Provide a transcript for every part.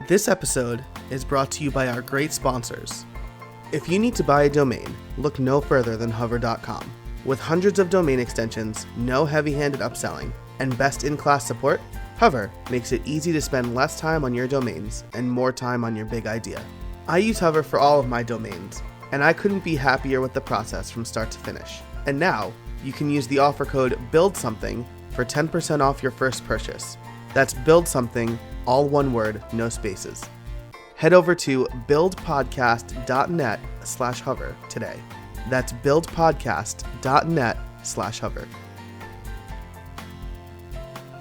This episode is brought to you by our great sponsors. If you need to buy a domain, look no further than hover.com. With hundreds of domain extensions, no heavy-handed upselling, and best-in-class support, Hover makes it easy to spend less time on your domains and more time on your big idea. I use Hover for all of my domains, and I couldn't be happier with the process from start to finish. And now, you can use the offer code BUILDSOMETHING for 10% off your first purchase. That's BUILDSOMETHING, all one word, no spaces. Head over to buildpodcast.net/hover today. That's buildpodcast.net/hover.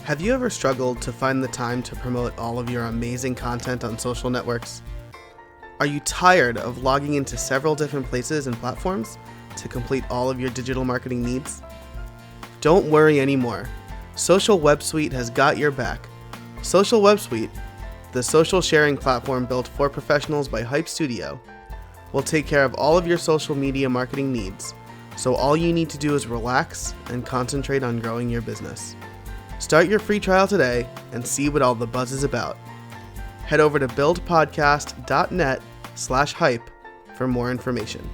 Have you ever struggled to find the time to promote all of your amazing content on social networks? Are you tired of logging into several different places and platforms to complete all of your digital marketing needs? Don't worry anymore. Social Web Suite has got your back. Social Web Suite, the social sharing platform built for professionals by Hype Studio, will take care of all of your social media marketing needs, so all you need to do is relax and concentrate on growing your business. Start your free trial today and see what all the buzz is about. Head over to buildpodcast.net/hype for more information.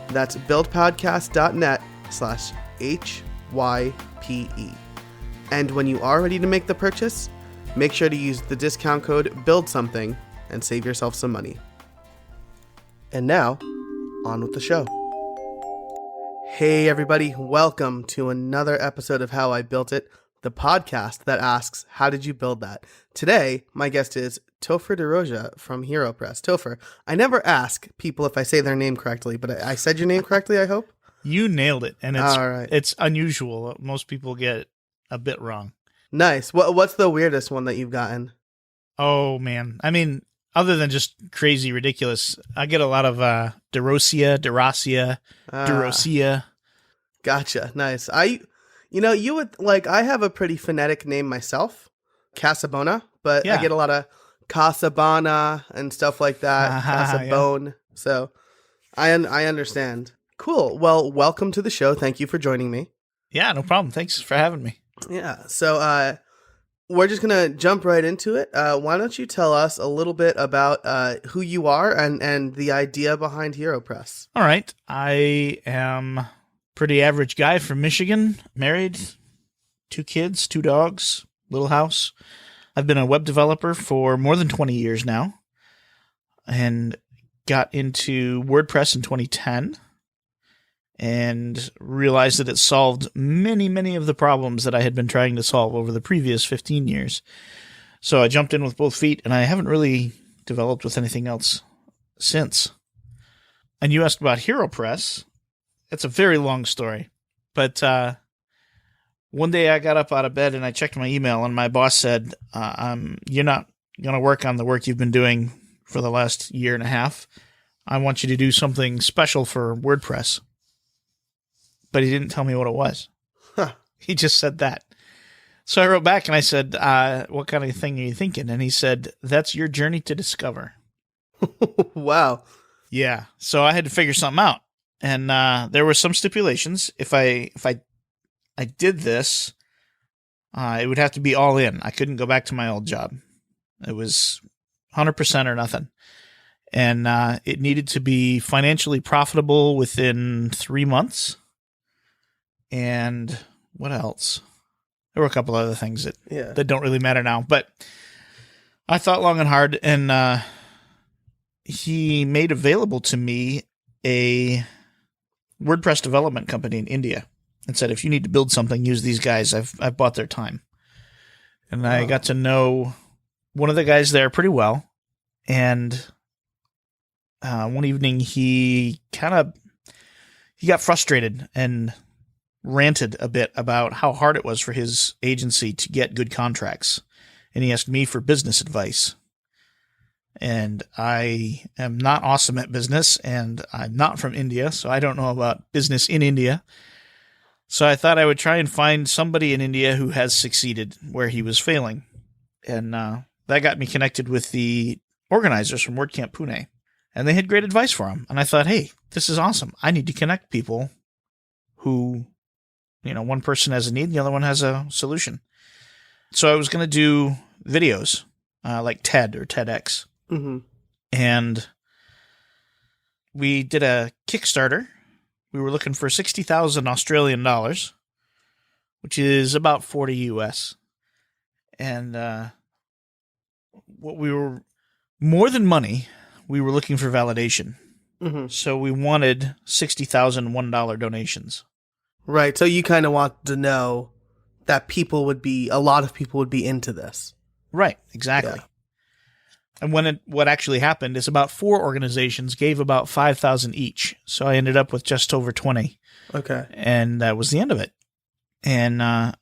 That's buildpodcast.net/HYPE. And when you are ready to make the purchase, make sure to use the discount code BUILDSOMETHING and save yourself some money. And now, on with the show. Hey everybody, welcome to another episode of How I Built It, the podcast that asks, how did you build that? Today, my guest is Topher DeRosia from HeroPress. Topher, I never ask people if I say their name correctly, but I said your name correctly, I hope? You nailed it, and All right. it's unusual. Most people get it a bit wrong. Nice. What's the weirdest one that you've gotten? Oh, man. I mean, other than just crazy, ridiculous, I get a lot of DeRosia. Gotcha. Nice. You would, I have a pretty phonetic name myself, Casabona, but Yeah. I get a lot of Casabana and stuff like that, Casabone. Yeah. So I understand. Cool. Well, welcome to the show. Thank you for joining me. Yeah, no problem. Thanks for having me. Yeah. So we're just going to jump right into it. Why don't you tell us a little bit about who you are and the idea behind HeroPress? All right. I am pretty average guy from Michigan, married, 2 kids, 2 dogs, little house. I've been a web developer for more than 20 years now and got into WordPress in 2010 and realized that it solved many, many of the problems that I had been trying to solve over the previous 15 years. So I jumped in with both feet, and I haven't really developed with anything else since. And you asked about HeroPress. It's a very long story. But one day I got up out of bed and I checked my email, and my boss said, you're not going to work on the work you've been doing for the last year and a half. I want you to do something special for WordPress. But he didn't tell me what it was. Huh. He just said that. So I wrote back and I said, what kind of thing are you thinking? And he said, that's your journey to discover. Wow. Yeah. So I had to figure something out. And there were some stipulations. If I did this, it would have to be all in. I couldn't go back to my old job. It was 100% or nothing. And it needed to be financially profitable within 3 months. And what else? There were a couple other things that don't really matter now. But I thought long and hard, and he made available to me a WordPress development company in India and said, if you need to build something, use these guys. I've bought their time. And I got to know one of the guys there pretty well. And one evening he got frustrated and ranted a bit about how hard it was for his agency to get good contracts. And he asked me for business advice. And I am not awesome at business, and I'm not from India, so I don't know about business in India. So I thought I would try and find somebody in India who has succeeded where he was failing. And that got me connected with the organizers from WordCamp Pune. And they had great advice for him. And I thought, hey, this is awesome. I need to connect people who, one person has a need and the other one has a solution. So I was going to do videos like TED or TEDx. Mm-hmm. And we did a Kickstarter. We were looking for 60,000 Australian dollars, which is about 40 US. And what we were more than money, we were looking for validation. Mm-hmm. So we wanted 60,000 $1 donations. Right. So you kind of want to know that a lot of people would be into this. Right. Exactly. Yeah. And what actually happened is about 4 organizations gave about 5,000 each. So I ended up with just over 20. Okay. And that was the end of it. And that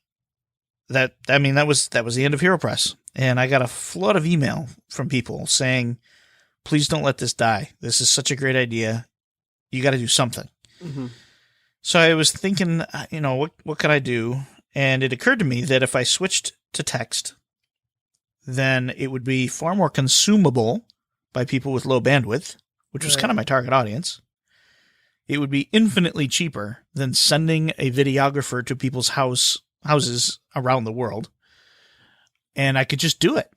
was the end of HeroPress. And I got a flood of email from people saying, please don't let this die. This is such a great idea. You got to do something. Mm-hmm. So I was thinking, what can I do? And it occurred to me that if I switched to text, then it would be far more consumable by people with low bandwidth, which was kind of my target audience. It would be infinitely cheaper than sending a videographer to people's houses around the world. And I could just do it.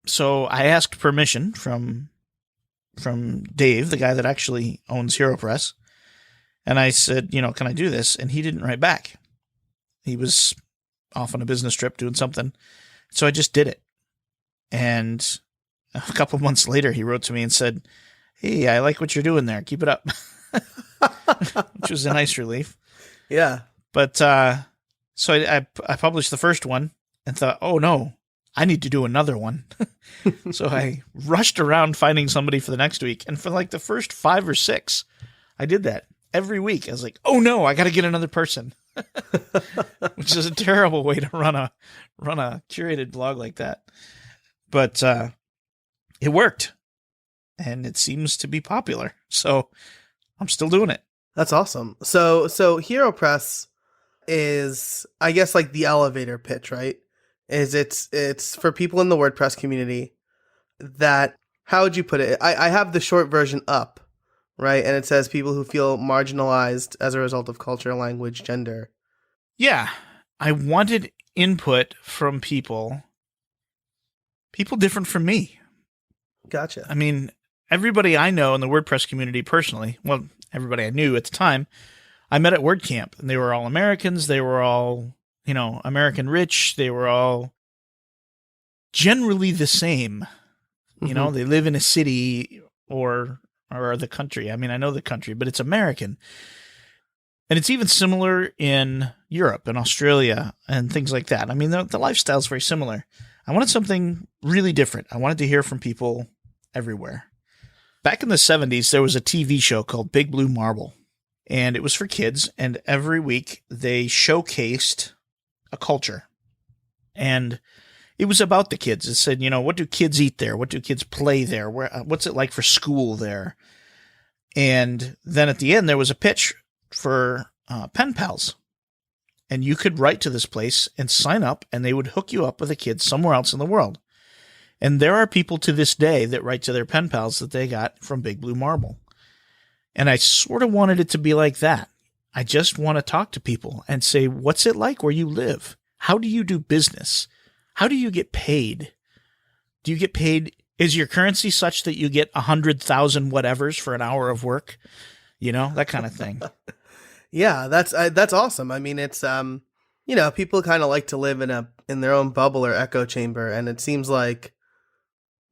So I asked permission from Dave, the guy that actually owns HeroPress. And I said, can I do this? And he didn't write back. He was off on a business trip doing something. So I just did it. And a couple months later, he wrote to me and said, hey, I like what you're doing there. Keep it up. Which was a nice relief. Yeah. But so I published the first one and thought, oh, no, I need to do another one. So I rushed around finding somebody for the next week. And for like the first 5 or 6, I did that. Every week, I was like, oh, no, I got to get another person. Which is a terrible way to run a curated blog like that. But it worked. And it seems to be popular. So I'm still doing it. That's awesome. So HeroPress is, I guess, like the elevator pitch, right? It's for people in the WordPress community that, how would you put it? I have the short version up, right? And it says people who feel marginalized as a result of culture, language, gender. Yeah. I wanted input from people different from me. Gotcha. I mean, everybody I know in the WordPress community personally, well, everybody I knew at the time, I met at WordCamp, and they were all Americans. They were all, American rich. They were all generally the same. Mm-hmm. They live in a city or the country. I mean, I know the country, but it's American. And it's even similar in Europe and Australia and things like that. I mean, the lifestyle is very similar. I wanted something really different. I wanted to hear from people everywhere. Back in the 70s, there was a TV show called Big Blue Marble, and it was for kids, and every week they showcased a culture. And it was about the kids. It said, what do kids eat there? What do kids play there? What's it like for school there? And then at the end, there was a pitch for pen pals. And you could write to this place and sign up, and they would hook you up with a kid somewhere else in the world. And there are people to this day that write to their pen pals that they got from Big Blue Marble. And I sort of wanted it to be like that. I just want to talk to people and say, what's it like where you live? How do you do business? How do you get paid? Do you get paid? Is your currency such that you get 100,000 whatevers for an hour of work? That kind of thing. Yeah, that's awesome. I mean, it's people kind of like to live in their own bubble or echo chamber, and it seems like,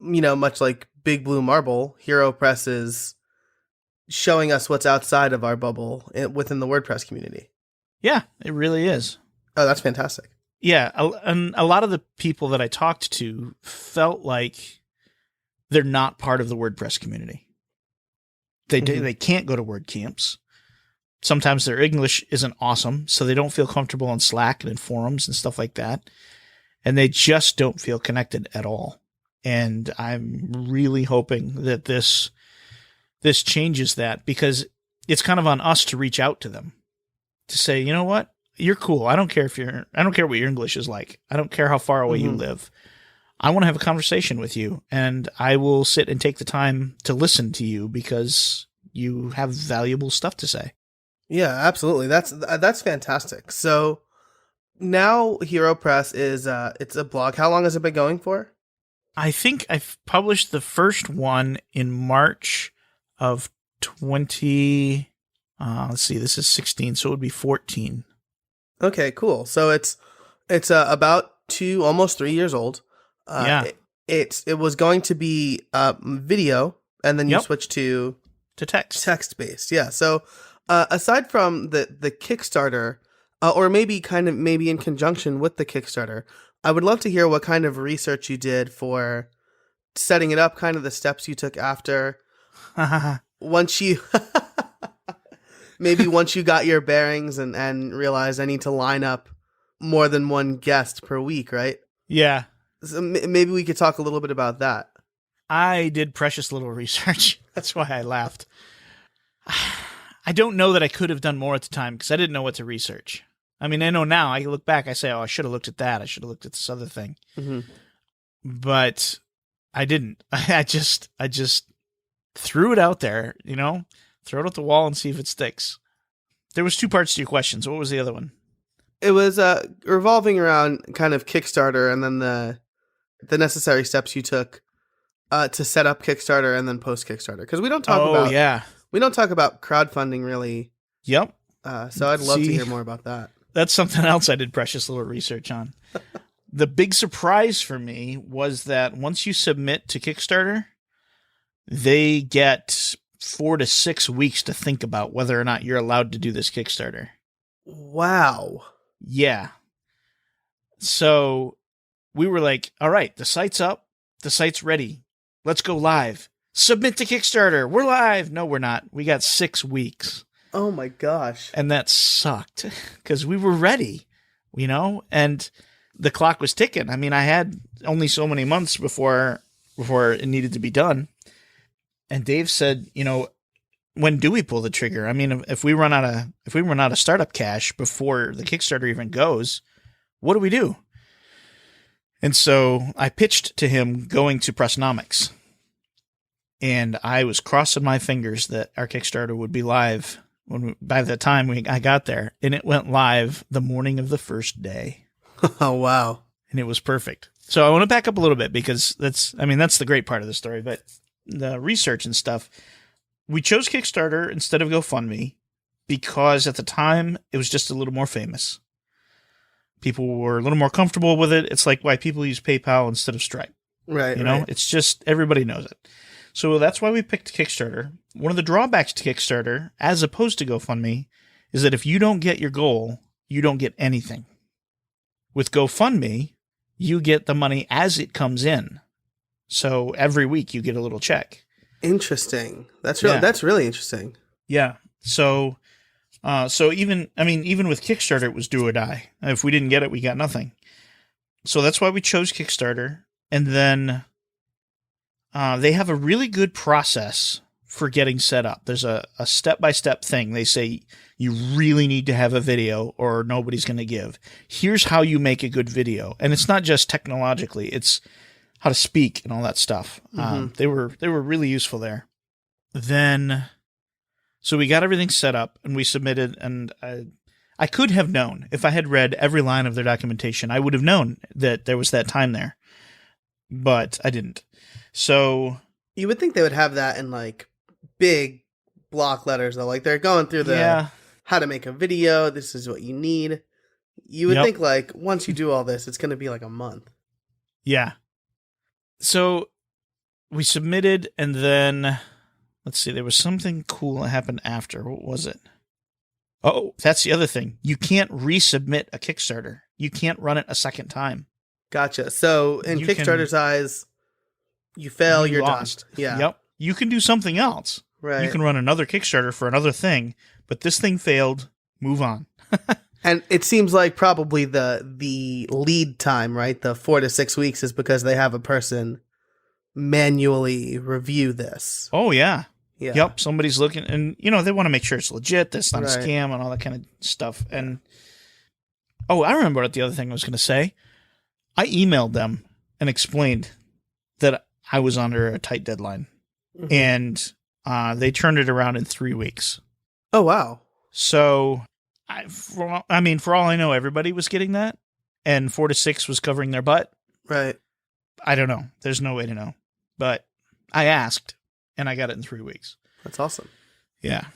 much like Big Blue Marble, HeroPress is showing us what's outside of our bubble within the WordPress community. Yeah, it really is. Oh, that's fantastic. Yeah, and a lot of the people that I talked to felt like they're not part of the WordPress community. They can't go to WordCamps. Sometimes their English isn't awesome, so they don't feel comfortable on Slack and in forums and stuff like that. And they just don't feel connected at all. And I'm really hoping that this changes that, because it's kind of on us to reach out to them to say, you know what? You're cool. I don't care what your English is like. I don't care how far away you live. I want to have a conversation with you, and I will sit and take the time to listen to you because you have valuable stuff to say. Yeah, absolutely. That's fantastic. So now HeroPress is it's a blog. How long has it been going for? I think I published the first one in March of 20. Let's see, this is 16, so it would be 14. Okay, cool. So it's about almost 3 years old. Yeah. It was going to be video, and then you Yep. switched to To text. text based. Yeah. So aside from the Kickstarter, or maybe in conjunction with the Kickstarter, I would love to hear what kind of research you did for setting it up, kind of the steps you took after once you maybe once you got your bearings and realized I need to line up more than one guest per week, right? Yeah. So maybe we could talk a little bit about that. I did precious little research. That's why I laughed. I don't know that I could have done more at the time because I didn't know what to research. I mean, I know now. I look back, I say, oh, I should have looked at that. I should have looked at this other thing. Mm-hmm. But I didn't. I just threw it out there, throw it at the wall and see if it sticks. There was two parts to your question. So what was the other one? It was revolving around kind of Kickstarter and then the necessary steps you took to set up Kickstarter and then post Kickstarter, because we don't talk about crowdfunding really. Yep. So I'd love to hear more about that. That's something else I did precious little research on. The big surprise for me was that once you submit to Kickstarter, they get 4 to 6 weeks to think about whether or not you're allowed to do this Kickstarter. Wow. Yeah. So we were like, all right, the site's up. The site's ready. Let's go live. Submit to Kickstarter. We're live. No, we're not. We got 6 weeks. Oh my gosh. And that sucked because we were ready, and the clock was ticking. I mean, I had only so many months before it needed to be done. And Dave said, when do we pull the trigger? I mean, if we run out of startup cash before the Kickstarter even goes, what do we do? And so I pitched to him going to Pressnomics, and I was crossing my fingers that our Kickstarter would be live by the time I got there, and it went live the morning of the first day. Oh, wow. And it was perfect. So I want to back up a little bit because that's the great part of the story, but the research and stuff, we chose Kickstarter instead of GoFundMe because at the time it was just a little more famous. People were a little more comfortable with it. It's like why people use PayPal instead of Stripe. Right. Right. It's just everybody knows it. So that's why we picked Kickstarter. One of the drawbacks to Kickstarter, as opposed to GoFundMe, is that if you don't get your goal, you don't get anything. With GoFundMe, you get the money as it comes in. So every week you get a little check. Interesting. That's really interesting. Yeah. So even with Kickstarter, it was do or die. If we didn't get it, we got nothing. So that's why we chose Kickstarter. And then they have a really good process for getting set up. There's a step-by-step thing. They say you really need to have a video or nobody's going to give. Here's how you make a good video. And it's not just technologically. It's how to speak and all that stuff. Mm-hmm. They were really useful there. Then, so we got everything set up and we submitted, and I could have known if I had read every line of their documentation, I would have known that there was that time there, but I didn't. So you would think they would have that in like big block letters though. Like they're going through how to make a video. This is what you need. You would think like once you do all this, it's going to be like a month. Yeah. So we submitted, and then let's see, there was something cool that happened after. What was it? Oh, that's the other thing. You can't resubmit a Kickstarter. You can't run it a second time. Gotcha. So in Kickstarter's eyes, you fail, you're lost. Done. Yeah. Yep. You can do something else. Right. You can run another Kickstarter for another thing, but this thing failed. Move on. And it seems like probably the lead time, right? The 4 to 6 weeks is because they have a person manually review this. Oh, yeah. Yeah. Yep. Somebody's looking, and they want to make sure it's legit. That's not a scam and all that kind of stuff. And I remember what the other thing I was going to say. I emailed them and explained that I was under a tight deadline, mm-hmm. and they turned it around in 3 weeks. Oh, wow. So, for all I know, everybody was getting that, and 4 to 6 was covering their butt. Right. I don't know. There's no way to know. But I asked, and I got it in 3 weeks. That's awesome. Yeah.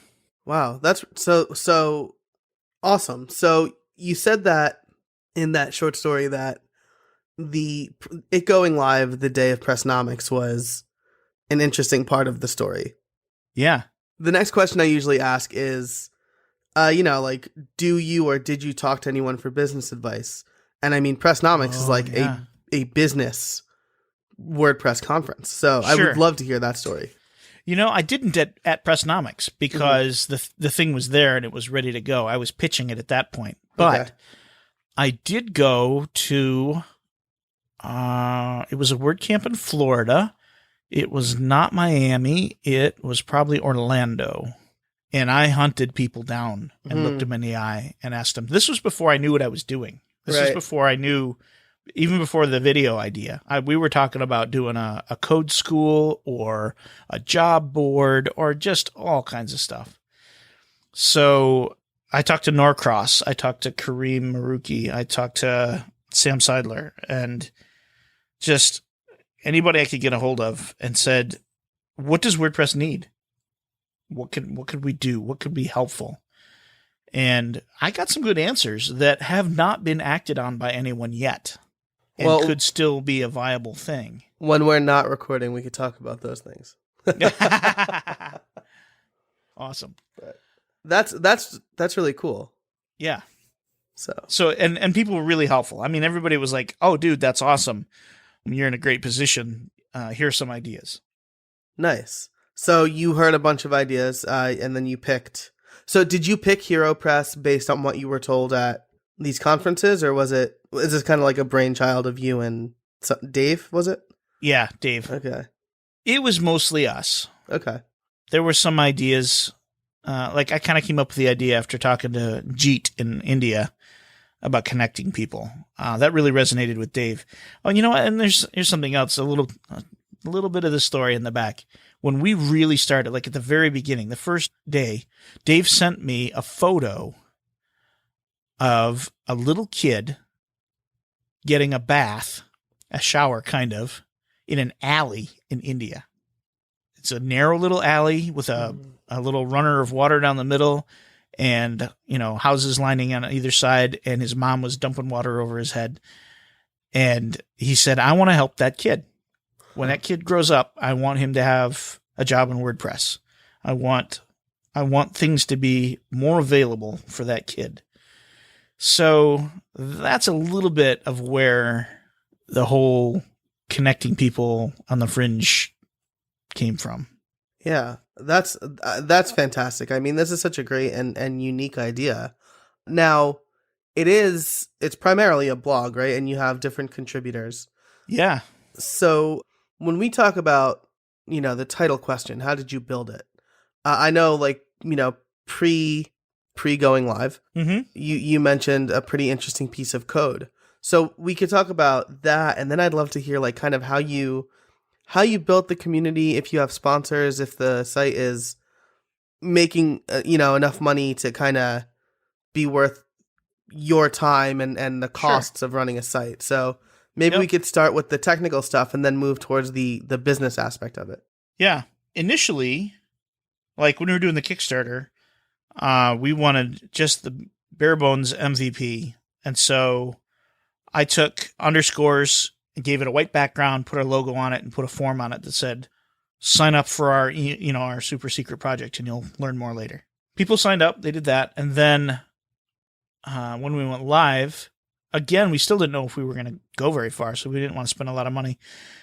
Wow, that's so awesome. So you said that in that short story that it going live the day of Pressnomics was an interesting part of the story. Yeah. The next question I usually ask is, like, do you or did you talk to anyone for business advice? And I mean, Pressnomics is like a business WordPress conference. So I would love to hear that story. I didn't at Pressnomics because the thing was there and it was ready to go. I was pitching it at that point. But I did go to, it was a WordCamp in Florida. It was not Miami. It was probably Orlando. And I hunted people down and looked them in the eye and asked them. This was before I knew what I was doing. This was before I knew, even before the video idea. We were talking about doing a code school or a job board or just all kinds of stuff. So I talked to Norcross. I talked to Kareem Maruki. I talked to Sam Seidler. And just anybody I could get a hold of and said, what does WordPress need? What could we do? What could be helpful? And I got some good answers that have not been acted on by anyone yet and could still be a viable thing. When we're not recording, we could talk about those things. Awesome. But that's really cool. Yeah. So and people were really helpful. I mean, everybody was like, "Oh, dude, that's awesome. You're in a great position. Here's some ideas." Nice. So you heard a bunch of ideas, and then you picked. So did you pick HeroPress based on what you were told at these conferences, or is this kind of like a brainchild of you and Dave? Was it? Yeah, Dave. Okay. It was mostly us. Okay. There were some ideas. Like I kind of came up with the idea after talking to Jeet in India about connecting people. That really resonated with Dave. Oh, you know what? And here's something else. A little bit of the story in the back. When we really started, like at the very beginning, the first day, Dave sent me a photo of a little kid getting a bath, a shower kind of, in an alley in India. It's a narrow little alley with a little runner of water down the middle and, houses lining on either side. And his mom was dumping water over his head. And he said, I want to help that kid. When that kid grows up, I want him to have a job in WordPress. I want things to be more available for that kid. So that's a little bit of where the whole connecting people on the fringe came from. Yeah, that's fantastic. I mean, this is such a great and unique idea. Now, it's primarily a blog, right? And you have different contributors. Yeah. So when we talk about, the title question, how did you build it? I know, pre going live, you mentioned a pretty interesting piece of code. So we could talk about that, and then I'd love to hear kind of how you built the community, if you have sponsors, if the site is making enough money to kind of be worth your time and the costs of running a site. So maybe we could start with the technical stuff and then move towards the business aspect of it. Yeah. Initially, like when we were doing the Kickstarter, we wanted just the bare bones MVP. And so I took underscores and gave it a white background, put our logo on it, and put a form on it that said, sign up for our, our super secret project and you'll learn more later. People signed up. They did that. And then when we went live, again, we still didn't know if we were going to go very far, so we didn't want to spend a lot of money.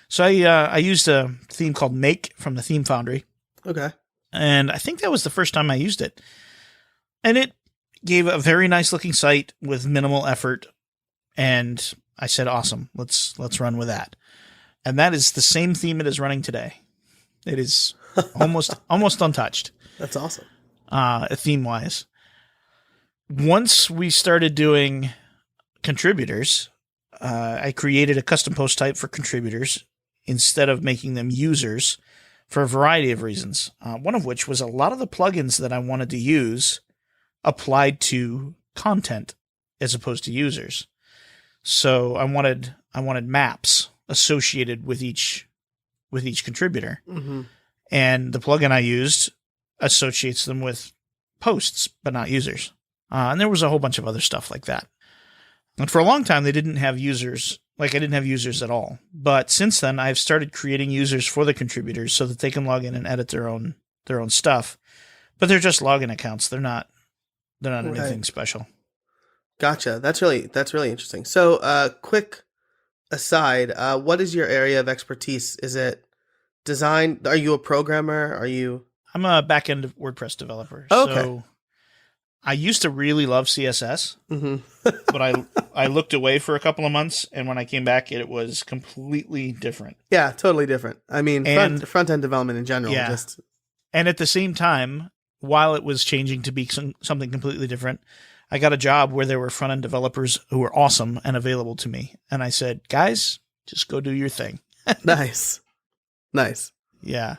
So I used a theme called Make from the Theme Foundry. Okay. And I think that was the first time I used it. And it gave a very nice looking site with minimal effort. And I said, awesome, let's run with that. And that is the same theme it is running today. It is almost untouched. That's awesome. Theme-wise. Once we started doing contributors, I created a custom post type for contributors instead of making them users for a variety of reasons. One of which was a lot of the plugins that I wanted to use applied to content as opposed to users. So I wanted maps associated with each contributor. Mm-hmm. And the plugin I used associates them with posts, but not users. And there was a whole bunch of other stuff like that. And for a long time, they didn't have users. Like I didn't have users at all. But since then, I've started creating users for the contributors so that they can log in and edit their own stuff. But they're just login accounts. They're not anything special. Gotcha. That's really interesting. So, quick aside, what is your area of expertise? Is it design? Are you a programmer? I'm a back-end WordPress developer. Okay. So I used to really love CSS, Mm-hmm. but I looked away for a couple of months, and when I came back, it was completely different. Yeah, totally different. I mean, front-end development in general. Yeah. And at the same time, while it was changing to be something completely different, I got a job where there were front-end developers who were awesome and available to me. And I said, guys, just go do your thing. Nice. Yeah.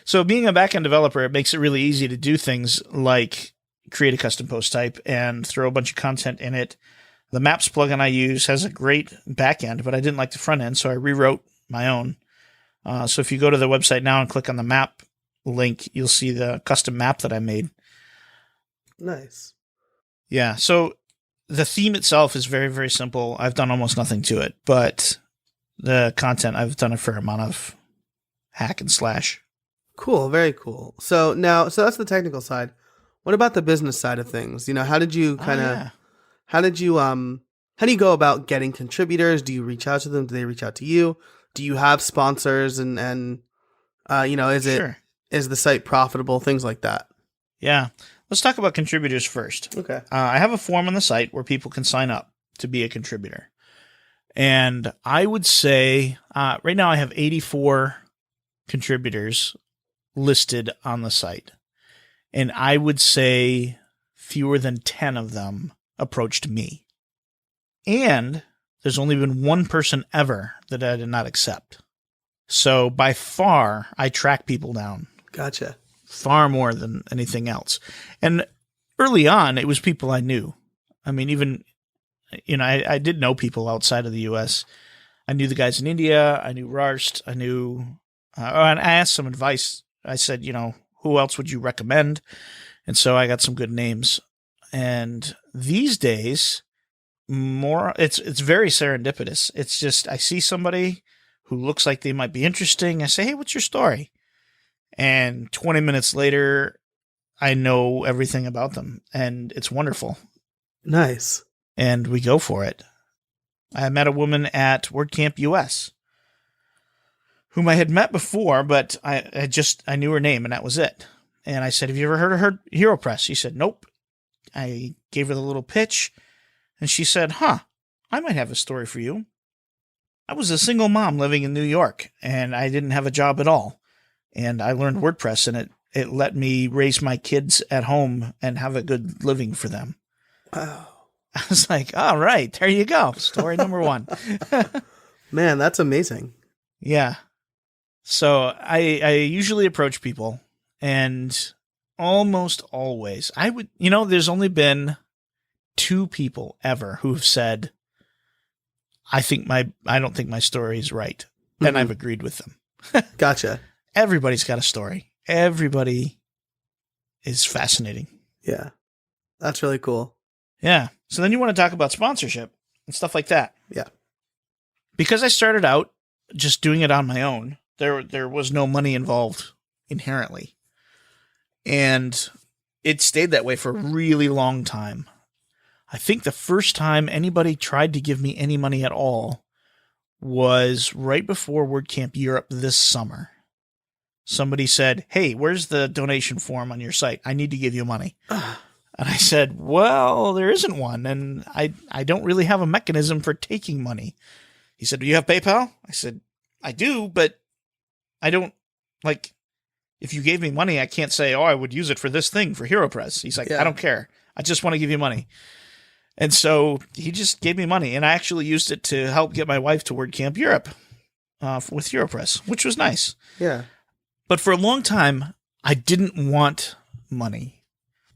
So being a back-end developer, it makes it really easy to do things like create a custom post type and throw a bunch of content in it. The Maps plugin I use has a great back-end, but I didn't like the front end, so I rewrote my own. So if you go to the website now and click on the map link, you'll see the custom map that I made. Nice. Yeah, so the theme itself is very, very simple. I've done almost nothing to it, but the content, I've done a fair amount of hack and slash. Cool, very cool. So that's the technical side. What about the business side of things? How did you how do you go about getting contributors? Do you reach out to them? Do they reach out to you? Do you have sponsors and is the site profitable? Things like that. Yeah. Let's talk about contributors first. Okay. I have a form on the site where people can sign up to be a contributor. And I would say right now I have 84 contributors listed on the site. And I would say fewer than 10 of them approached me. And there's only been one person ever that I did not accept. So by far, I track people down. Gotcha. Far more than anything else. And early on, it was people I knew. I mean, even, I did know people outside of the U.S. I knew the guys in India. I knew Rarst. I knew, and I asked some advice. I said, who else would you recommend? And so I got some good names. And these days, it's very serendipitous. It's just, I see somebody who looks like they might be interesting. I say, hey, what's your story? And 20 minutes later, I know everything about them, and it's wonderful. Nice. And we go for it. I met a woman at WordCamp US whom I had met before, but I knew her name, and that was it. And I said, have you ever heard of her HeroPress? She said, nope. I gave her the little pitch, and she said, I might have a story for you. I was a single mom living in New York, and I didn't have a job at all. And I learned WordPress, and it let me raise my kids at home and have a good living for them. Oh. I was like, all right, there you go. Story number one. Man, that's amazing. Yeah. So I usually approach people, and almost always there's only been 2 people ever who've said, I don't think my story is right. Mm-hmm. And I've agreed with them. Gotcha. Everybody's got a story. Everybody is fascinating. Yeah. That's really cool. Yeah. So then you want to talk about sponsorship and stuff like that. Yeah. Because I started out just doing it on my own, there was no money involved inherently. And it stayed that way for a really long time. I think the first time anybody tried to give me any money at all was right before WordCamp Europe this summer. Somebody said, hey, where's the donation form on your site? I need to give you money. And I said, well, there isn't one. And I don't really have a mechanism for taking money. He said, do you have PayPal? I said, I do, but I don't, if you gave me money, I can't say, I would use it for this thing for HeroPress. He's like, yeah. I don't care. I just want to give you money. And so he just gave me money. And I actually used it to help get my wife to WordCamp Europe with HeroPress, which was nice. Yeah. But for a long time, I didn't want money.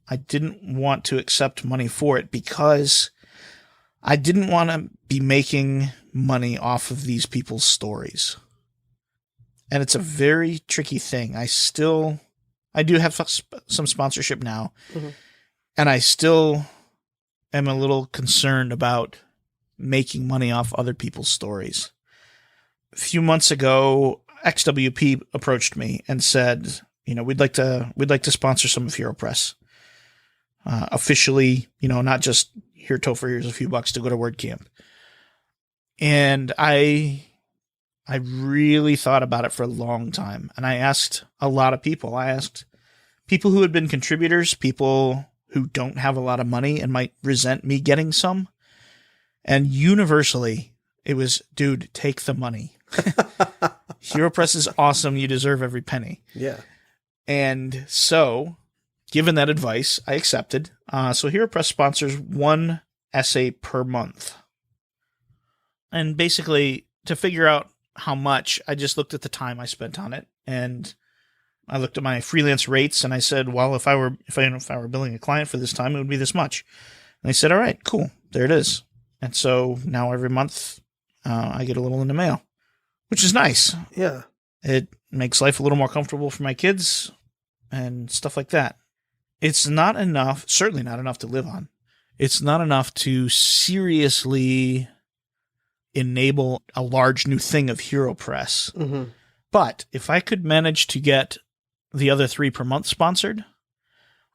I didn't want to accept money for it because I didn't want to be making money off of these people's stories. And it's a very tricky thing. I do have some sponsorship now, and I still am a little concerned about making money off other people's stories. A few months ago, XWP approached me and said, we'd like to sponsor some of HeroPress. Officially, not just here, Topher, here's a few bucks to go to WordCamp. And I really thought about it for a long time. And I asked a lot of people. I asked people who had been contributors, people who don't have a lot of money and might resent me getting some. And universally, it was, dude, take the money. HeroPress is awesome. You deserve every penny. Yeah. And so, given that advice, I accepted. So HeroPress sponsors one essay per month. And basically, to figure out how much, I just looked at the time I spent on it, and I looked at my freelance rates, and I said, well, if I were billing a client for this time, it would be this much. And they said, all right, cool, there it is. And so now every month, I get a little in the mail, which is nice. Yeah. It makes life a little more comfortable for my kids and stuff like that. It's not enough, certainly not enough to live on. It's not enough to seriously enable a large new thing of HeroPress. Mm-hmm. But if I could manage to get the other 3 per month sponsored,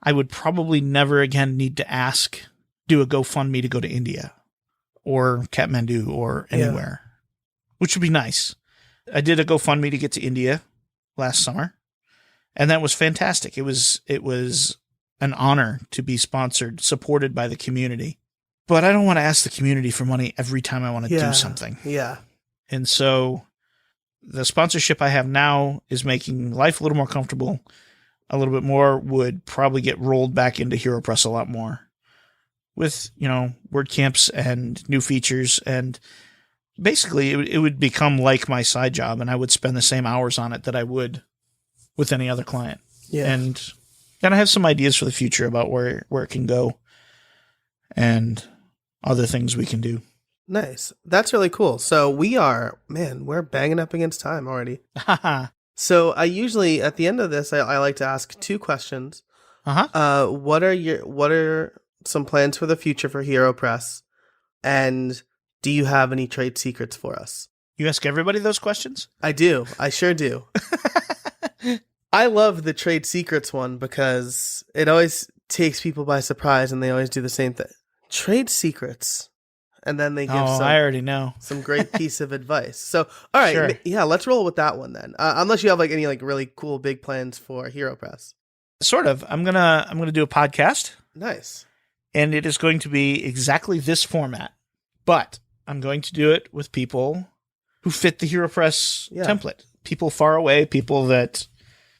I would probably never again need to do a GoFundMe to go to India or Kathmandu or anywhere, which would be nice. I did a GoFundMe to get to India last summer, and that was fantastic. It was an honor to be supported by the community. But I don't want to ask the community for money every time I want to do something. Yeah. And so the sponsorship I have now is making life a little more comfortable. A little bit more would probably get rolled back into HeroPress a lot more with, WordCamps and new features. And basically it would become like my side job, and I would spend the same hours on it that I would with any other client. Yeah. And I have some ideas for the future about where it can go and other things we can do. Nice. That's really cool. So we're banging up against time already. So I usually, at the end of this, I like to ask 2 questions. What are some plans for the future for HeroPress? And do you have any trade secrets for us? You ask everybody those questions? I do. I sure do. I love the trade secrets one because it always takes people by surprise, and they always do the same thing. Trade secrets. And then they give I already know. some great piece of advice. So, all right. Sure. Yeah, let's roll with that one then. Unless you have any really cool big plans for HeroPress. Sort of. I'm going to do a podcast. Nice. And it is going to be exactly this format. But I'm going to do it with people who fit the HeroPress template. People far away, people that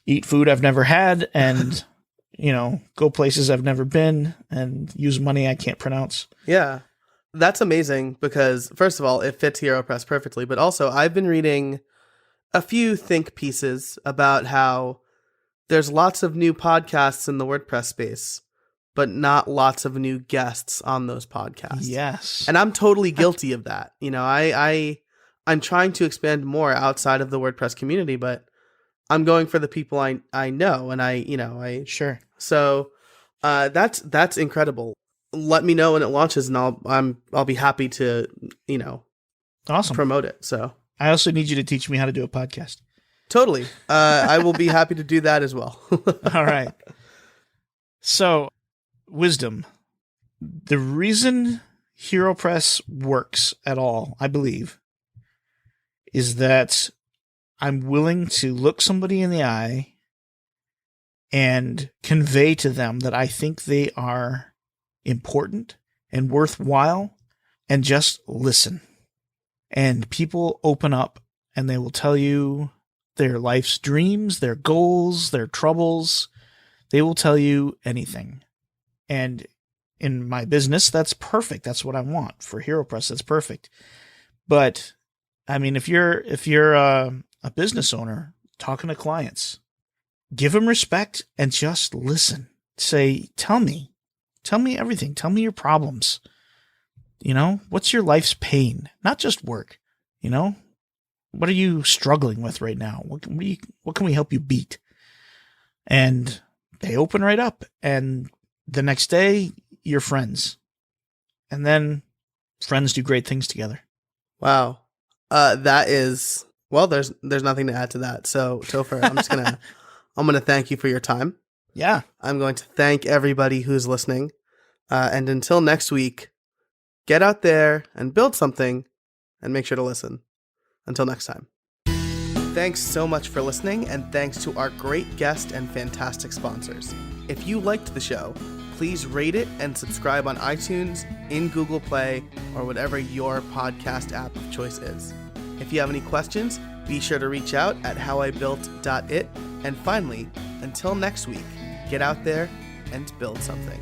eat food I've never had, and go places I've never been, and use money I can't pronounce. Yeah. That's amazing because, first of all, it fits HeroPress perfectly. But also, I've been reading a few think pieces about how there's lots of new podcasts in the WordPress space, but not lots of new guests on those podcasts. Yes. And I'm totally guilty of that. I'm trying to expand more outside of the WordPress community, but I'm going for the people I know, and Sure. So that's incredible. Let me know when it launches, and I'll be happy to awesome promote it. So I also need you to teach me how to do a podcast. Totally. I will be happy to do that as well. All right. So, wisdom. The reason HeroPress works at all, I believe, is that I'm willing to look somebody in the eye and convey to them that I think they are important and worthwhile, and just listen. And people open up and they will tell you their life's dreams, their goals, their troubles. They will tell you anything. And in my business, that's perfect. That's what I want. For HeroPress, that's perfect. But I mean, if you're a business owner talking to clients, give them respect and just listen. Say, tell me everything. Tell me your problems. What's your life's pain? Not just work, what are you struggling with right now? What can we help you beat? And they open right up, and the next day you're friends. And then friends do great things together. Wow. That is, well, there's nothing to add to that. So Topher, I'm gonna thank you for your time. Yeah. I'm going to thank everybody who's listening. And until next week, get out there and build something, and make sure to listen. Until next time. Thanks so much for listening, and thanks to our great guest and fantastic sponsors. If you liked the show, please rate it and subscribe on iTunes, in Google Play, or whatever your podcast app of choice is. If you have any questions, be sure to reach out at howibuilt.it. And finally, until next week, get out there and build something.